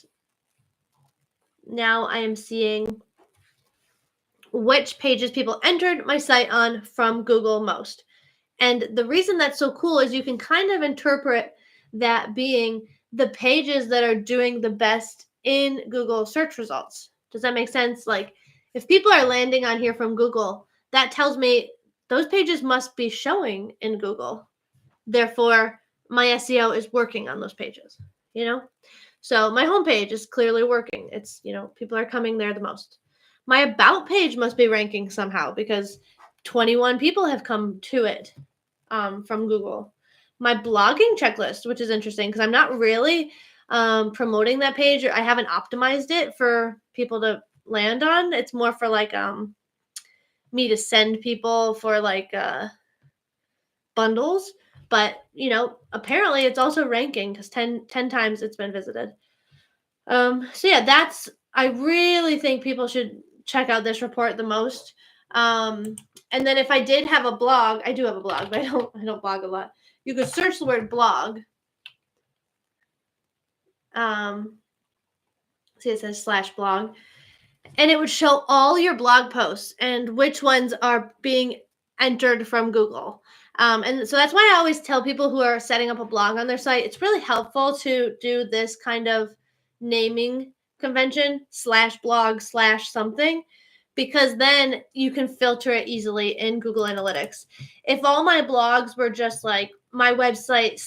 now I am seeing which pages people entered my site on from Google most. And the reason that's so cool is you can kind of interpret that being the pages that are doing the best in Google search results. Does that make sense? Like if people are landing on here from Google, that tells me those pages must be showing in Google. Therefore, my SEO is working on those pages, So my homepage is clearly working. It's, people are coming there the most. My about page must be ranking somehow because 21 people have come to it from Google. My blogging checklist, which is interesting because I'm not really promoting that page, or I haven't optimized it for people to land on. It's more for like me to send people for like bundles. But, apparently it's also ranking because 10 times it's been visited. So yeah, I really think people should check out this report the most. And then if I did have a blog, I do have a blog, but I don't blog a lot. You could search the word blog. See, it says /blog. And it would show all your blog posts and which ones are being entered from Google. And so that's why I always tell people who are setting up a blog on their site, it's really helpful to do this kind of naming convention /blog /something, because then you can filter it easily in Google Analytics. If all my blogs were just like my website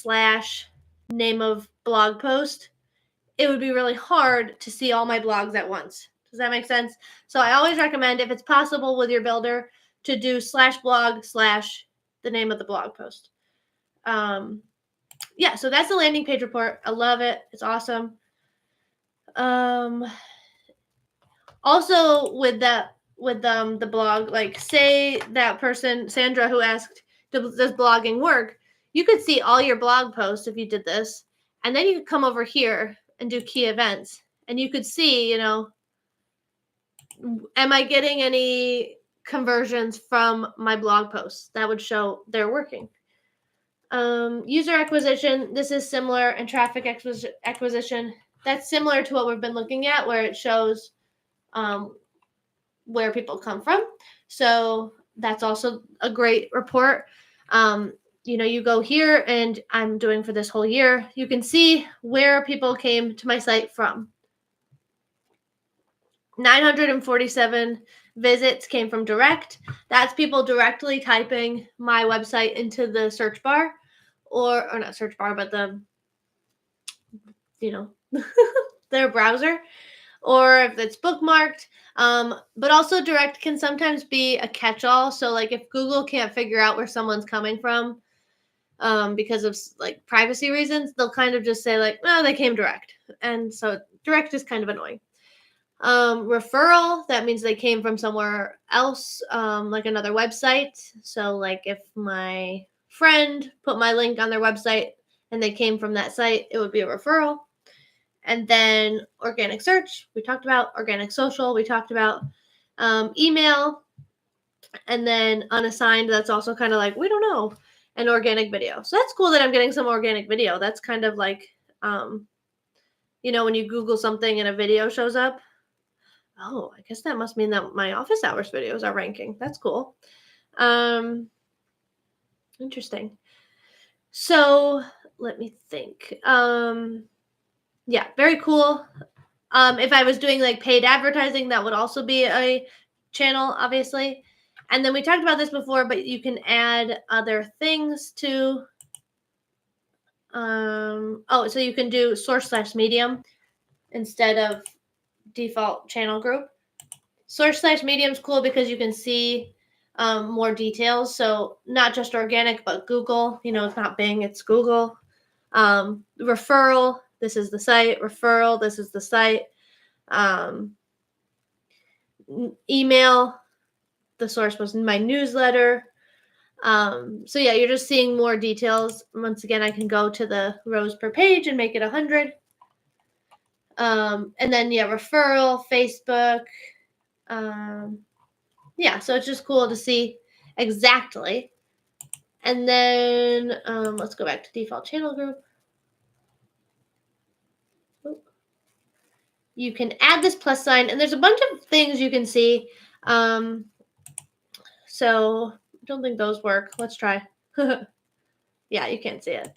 /name of blog post, it would be really hard to see all my blogs at once. Does that make sense? So I always recommend, if it's possible with your builder, to do /blog/ the name of the blog post. Yeah, so that's the landing page report. I love it. It's awesome. Also with the blog, like say that person, Sandra, who asked, does blogging work? You could see all your blog posts if you did this, and then you could come over here and do key events, and you could see, Am I getting any conversions from my blog posts? That would show they're working. User acquisition, this is similar, and traffic acquisition, that's similar to what we've been looking at, where it shows where people come from. So that's also a great report. You go here, and I'm doing for this whole year, you can see where people came to my site from. 947 visits came from direct. That's people directly typing my website into the search bar, or not search bar, but their browser, or if it's bookmarked. But also direct can sometimes be a catch-all. So like if Google can't figure out where someone's coming from because of like privacy reasons, they'll kind of just say like, oh, they came direct. And so direct is kind of annoying. Referral, that means they came from somewhere else, like another website. So like if my friend put my link on their website and they came from that site, it would be a referral. And then organic search, we talked about. Organic social, we talked about. Email, and then unassigned, that's also kind of like, we don't know. And organic video. So that's cool that I'm getting some organic video. That's kind of like, when you Google something and a video shows up. Oh, I guess that must mean that my office hours videos are ranking. That's cool. Interesting. So let me think. Yeah, very cool. If I was doing like paid advertising, that would also be a channel, obviously. And then we talked about this before, but you can add other things to. So you can do source/medium instead of default channel group. Source/medium is cool because you can see more details. So not just organic, but Google. It's not Bing, it's Google. Referral, this is the site. Referral, this is the site. Email, the source was my newsletter. So yeah, you're just seeing more details. Once again, I can go to the rows per page and make it 100. And then referral, Facebook. So it's just cool to see exactly. And then let's go back to default channel group. You can add this plus sign, and there's a bunch of things you can see. So I don't think those work. Let's try. Yeah, you can't see it.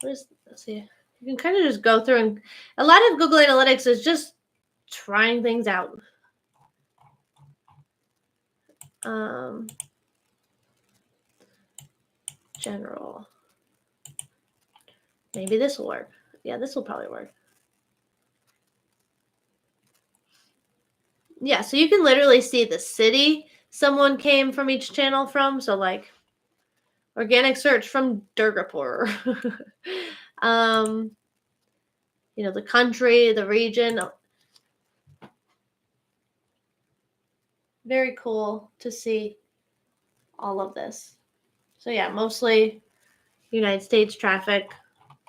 Let's see. You can kind of just go through, and a lot of Google Analytics is just trying things out. General. Maybe this will work. Yeah, this will probably work. Yeah, so you can literally see the city someone came from each channel from. So like organic search from Durgapur. The country, the region. Very cool to see all of this. So yeah, mostly United States traffic.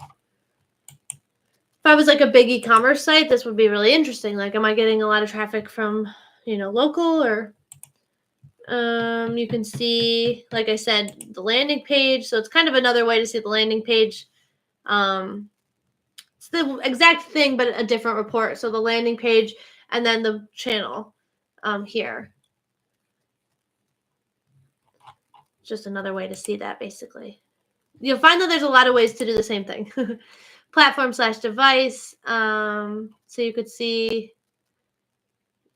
If I was like a big e-commerce site, this would be really interesting. Like, am I getting a lot of traffic from, local, or you can see, like I said, the landing page. So it's kind of another way to see the landing page. It's the exact thing, but a different report. So the landing page and then the channel here. Just another way to see that, basically. You'll find that there's a lot of ways to do the same thing. Platform/device. So you could see,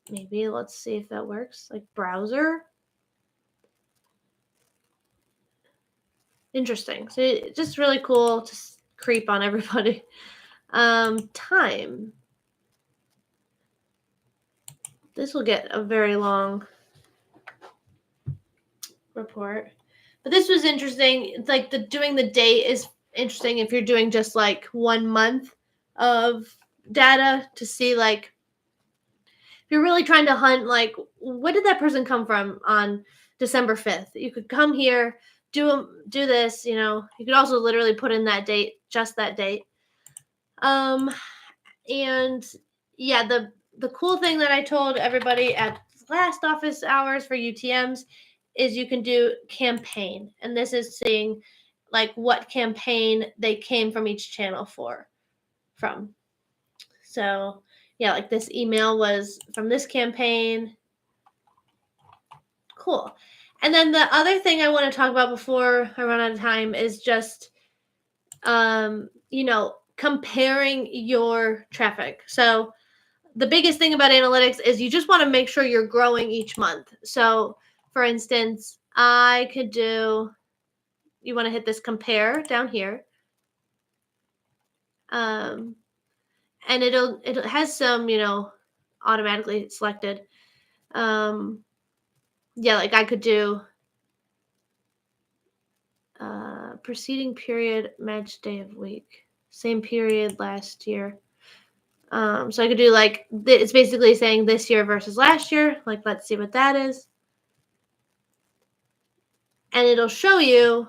maybe let's see if that works. Like browser. Interesting. So it's just really cool to creep on everybody. Time. This will get a very long report. But this was interesting. It's like doing the date is interesting if you're doing just like 1 month of data to see, like, if you're really trying to hunt, like, what did that person come from on December 5th? You could come here, do this, you could also literally put in that date, just that date. And yeah, the the cool thing that I told everybody at last office hours for UTMs is you can do campaign. And this is seeing like what campaign they came from each channel from. So yeah, like this email was from this campaign. Cool. And then the other thing I want to talk about before I run out of time is just, comparing your traffic. So the biggest thing about analytics is you just want to make sure you're growing each month. So for instance, I could do, you want to hit this compare down here. And it has some, automatically selected. Yeah, like I could do preceding period, match day of week, same period last year. So I could do like, it's basically saying this year versus last year. Like, let's see what that is. And it'll show you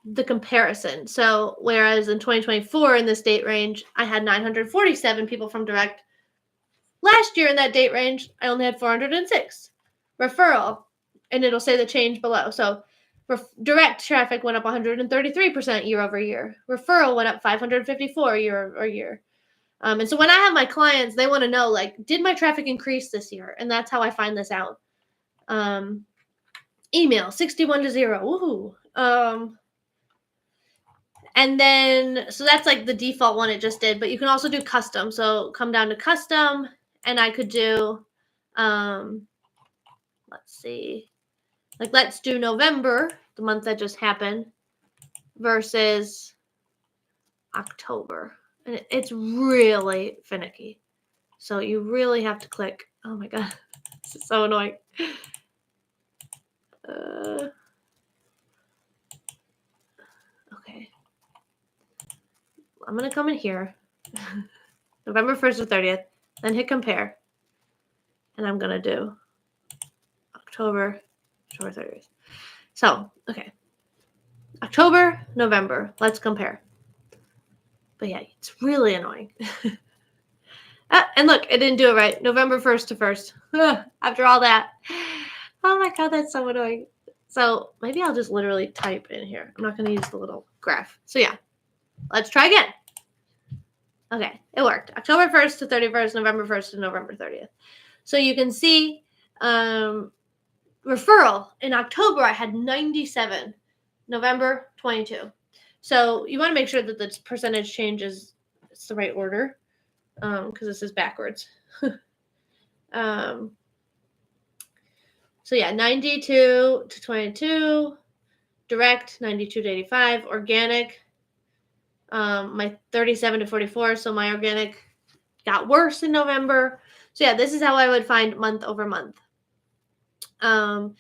the comparison. So whereas in 2024 in this date range, I had 947 people from direct. Last year in that date range, I only had 406. Referral, and it'll say the change below. So direct traffic went up 133% year over year. Referral went up 554 year over year. And so when I have my clients, they want to know, like, did my traffic increase this year? And that's how I find this out. Email 61 to 0. Woohoo. And then, so that's like the default one it just did, but you can also do custom. So come down to custom, and I could do, let's see, like let's do November, the month that just happened, versus October. And it's really finicky. So you really have to click. Oh my God, this is so annoying. Okay. I'm going to come in here, November 1st to 30th, then hit compare. And I'm going to do October 30th. So, okay. October, November. Let's compare. But yeah, it's really annoying. And look, it didn't do it right. November 1st to 1st. After all that. Oh my God, that's so annoying. So maybe I'll just literally type in here. I'm not going to use the little graph. So yeah, let's try again. Okay, it worked. October 1st to 31st, November 1st to November 30th. So you can see referral. In October, I had 97. November, 22. So you want to make sure that the percentage change is it's the right order, because this is backwards. So yeah, 92 to 22, direct 92 to 85, organic, my 37 to 44. So my organic got worse in November. So yeah, this is how I would find month over month. And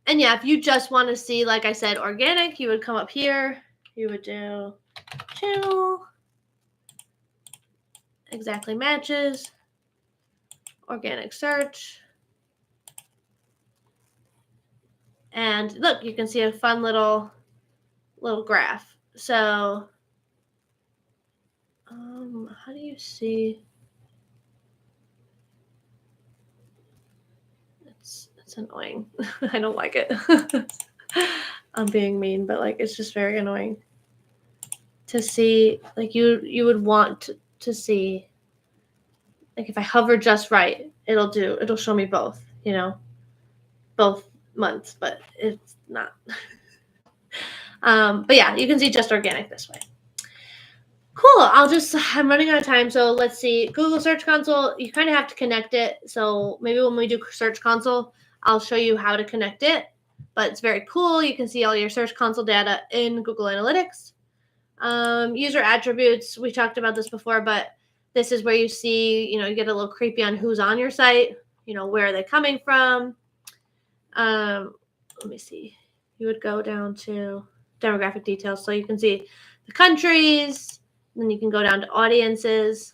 yeah, if you just want to see, like I said, organic, you would come up here. You would do channel, exactly matches, organic search. And look, you can see a fun little graph. So how do you see? It's annoying. I don't like it. I'm being mean, but like it's just very annoying to see. Like you would want to see, like if I hover just right, it'll show me both, both months, but it's not. But yeah, you can see just organic this way. Cool. I'm running out of time. So let's see. Google Search Console, you kind of have to connect it. So maybe when we do Search Console, I'll show you how to connect it. But it's very cool. You can see all your Search Console data in Google Analytics. User attributes, we talked about this before, but this is where you see, you get a little creepy on who's on your site, where are they coming from. Let me see. You would go down to demographic details. So you can see the countries. Then you can go down to audiences.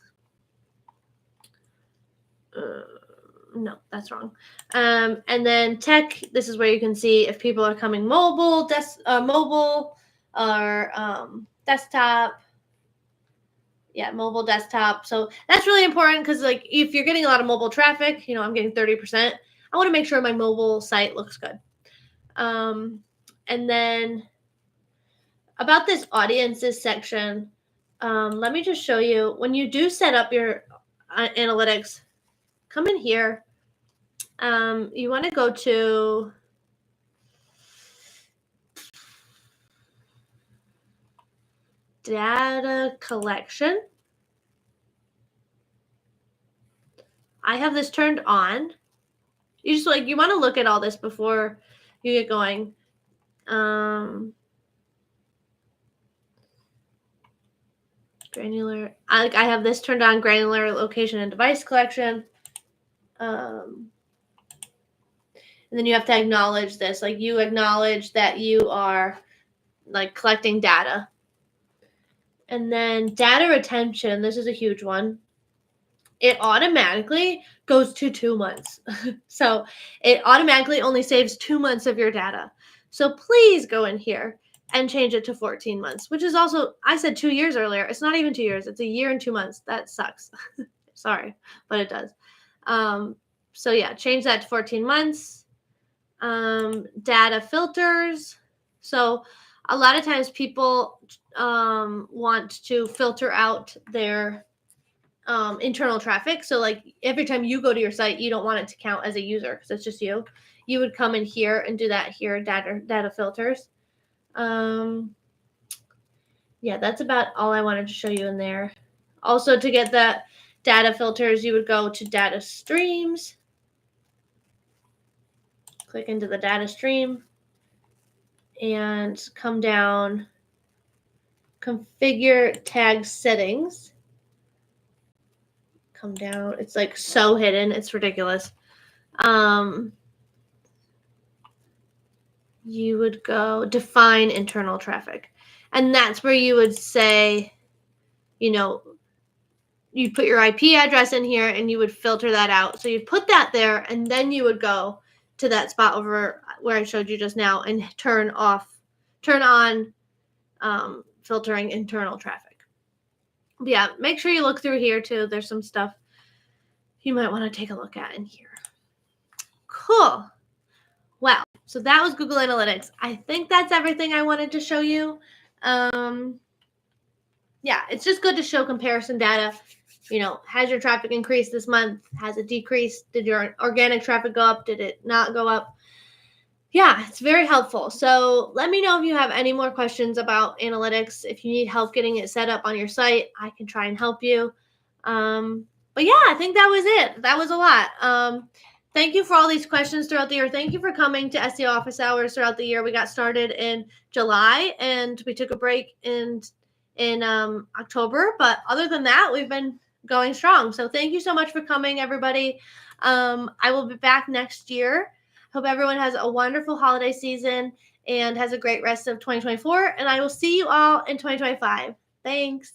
No, that's wrong. And then tech, this is where you can see if people are coming mobile, mobile or desktop. Yeah, mobile desktop. So that's really important because like if you're getting a lot of mobile traffic, I'm getting 30%. I want to make sure my mobile site looks good. And then about this audiences section, let me just show you when you do set up your analytics, come in here. You want to go to data collection. I have this turned on. You just you want to look at all this before you get going. Granular. I have this turned on, granular location and device collection. And then you have to acknowledge this. Like you acknowledge that you are like collecting data. And then data retention. This is a huge one. It automatically goes to 2 months. So it automatically only saves 2 months of your data. So please go in here and change it to 14 months, which is also, I said 2 years earlier. It's not even 2 years. It's a year and 2 months. That sucks. Sorry, but it does. So yeah, change that to 14 months. Data filters. So a lot of times people want to filter out their internal traffic. So like every time you go to your site, you don't want it to count as a user because it's just you. You would come in here and do that here, data filters. Yeah, that's about all I wanted to show you in there. Also, to get that data filters, you would go to data streams. Click into the data stream and come down, configure tag settings. Come down. It's like so hidden. It's ridiculous. You would go define internal traffic. And that's where you would say, you'd put your IP address in here and you would filter that out. So you'd put that there and then you would go to that spot over where I showed you just now and turn on filtering internal traffic. But yeah, make sure you look through here too. There's some stuff you might want to take a look at in here. Cool. Wow. So that was Google Analytics. I think that's everything I wanted to show you. Yeah, it's just good to show comparison data. Has your traffic increased this month? Has it decreased? Did your organic traffic go up? Did it not go up? Yeah, it's very helpful. So let me know if you have any more questions about analytics. If you need help getting it set up on your site, I can try and help you. But yeah, I think that was it. That was a lot. Thank you for all these questions throughout the year. Thank you for coming to SEO Office Hours throughout the year. We got started in July and we took a break in October. But other than that, we've been going strong. So thank you so much for coming, everybody. I will be back next year. Hope everyone has a wonderful holiday season and has a great rest of 2024. And I will see you all in 2025. Thanks.